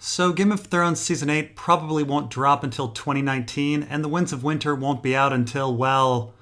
So Game of Thrones Season 8 probably won't drop until 2019, and The Winds of Winter won't be out until, well,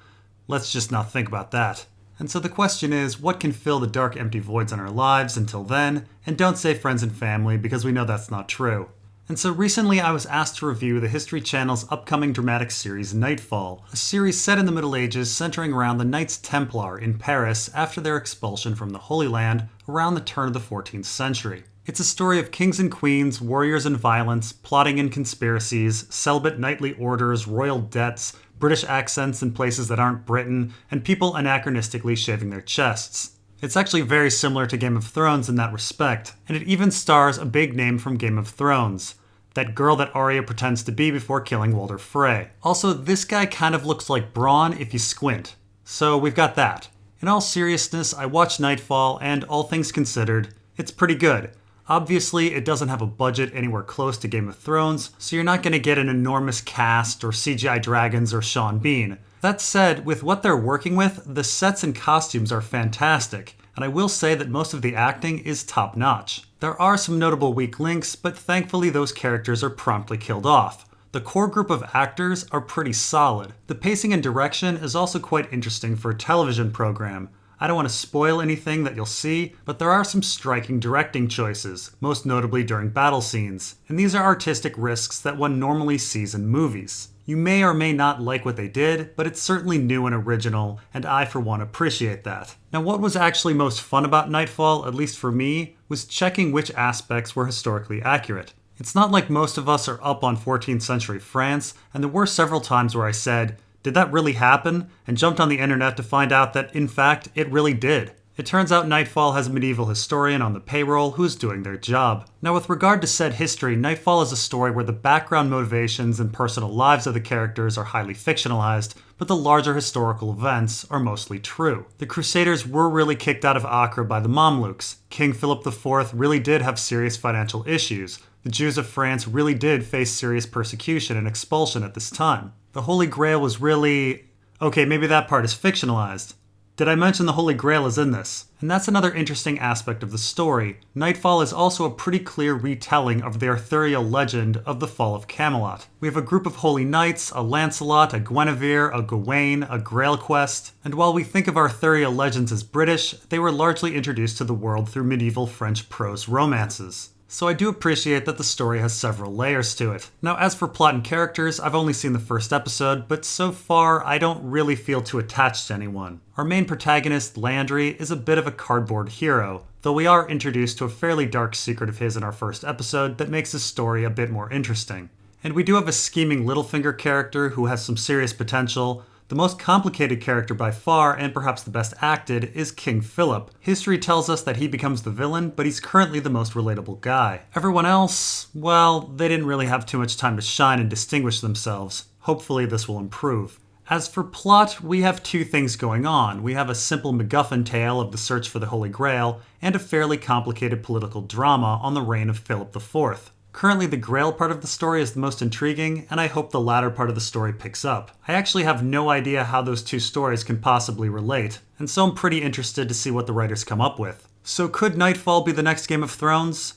let's just not think about that. And so the question is, what can fill the dark, empty voids in our lives until then? And don't say friends and family, because we know that's not true. And so recently I was asked to review the History Channel's upcoming dramatic series Knightfall, a series set in the Middle Ages centering around the Knights Templar in Paris after their expulsion from the Holy Land around the turn of the 14th century. It's a story of kings and queens, warriors and violence, plotting and conspiracies, celibate knightly orders, royal debts, British accents in places that aren't Britain, and people anachronistically shaving their chests. It's actually very similar to Game of Thrones in that respect, and it even stars a big name from Game of Thrones. That girl that Arya pretends to be before killing Walder Frey. Also, this guy kind of looks like Bronn if you squint. So we've got that. In all seriousness, I watched Knightfall, and all things considered, it's pretty good. Obviously, it doesn't have a budget anywhere close to Game of Thrones, so you're not going to get an enormous cast or CGI dragons or Sean Bean. That said, with what they're working with, the sets and costumes are fantastic, and I will say that most of the acting is top-notch. There are some notable weak links, but thankfully those characters are promptly killed off. The core group of actors are pretty solid. The pacing and direction is also quite interesting for a television program. I don't want to spoil anything that you'll see, but there are some striking directing choices, most notably during battle scenes, and these are artistic risks that one normally sees in movies. You may or may not like what they did, but it's certainly new and original, and I for one appreciate that. Now what was actually most fun about Knightfall, at least for me, was checking which aspects were historically accurate. It's not like most of us are up on 14th century France, and there were several times where I said, did that really happen? And jumped on the internet to find out that, in fact, it really did. It turns out Knightfall has a medieval historian on the payroll who's doing their job. Now with regard to said history, Knightfall is a story where the background motivations and personal lives of the characters are highly fictionalized, but the larger historical events are mostly true. The Crusaders were really kicked out of Acre by the Mamluks. King Philip IV really did have serious financial issues. The Jews of France really did face serious persecution and expulsion at this time. The Holy Grail was really... okay, maybe that part is fictionalized. Did I mention the Holy Grail is in this? And that's another interesting aspect of the story. Knightfall is also a pretty clear retelling of the Arthurian legend of the fall of Camelot. We have a group of holy knights, a Lancelot, a Guinevere, a Gawain, a Grail quest, and while we think of Arthurian legends as British, they were largely introduced to the world through medieval French prose romances. So I do appreciate that the story has several layers to it. Now as for plot and characters, I've only seen the first episode, but so far I don't really feel too attached to anyone. Our main protagonist, Landry, is a bit of a cardboard hero, though we are introduced to a fairly dark secret of his in our first episode that makes his story a bit more interesting. And we do have a scheming Littlefinger character who has some serious potential. The most complicated character by far, and perhaps the best acted, is King Philip. History tells us that he becomes the villain, but he's currently the most relatable guy. Everyone else, well, they didn't really have too much time to shine and distinguish themselves. Hopefully this will improve. As for plot, we have two things going on. We have a simple MacGuffin tale of the search for the Holy Grail, and a fairly complicated political drama on the reign of Philip IV. Currently, the Grail part of the story is the most intriguing, and I hope the latter part of the story picks up. I actually have no idea how those two stories can possibly relate, and so I'm pretty interested to see what the writers come up with. So could Knightfall be the next Game of Thrones?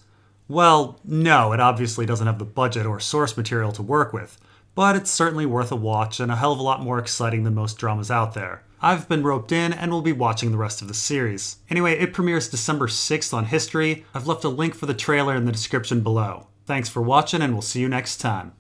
Well, no, it obviously doesn't have the budget or source material to work with, but it's certainly worth a watch and a hell of a lot more exciting than most dramas out there. I've been roped in and will be watching the rest of the series. Anyway, it premieres December 6th on History. I've left a link for the trailer in the description below. Thanks for watching, and we'll see you next time.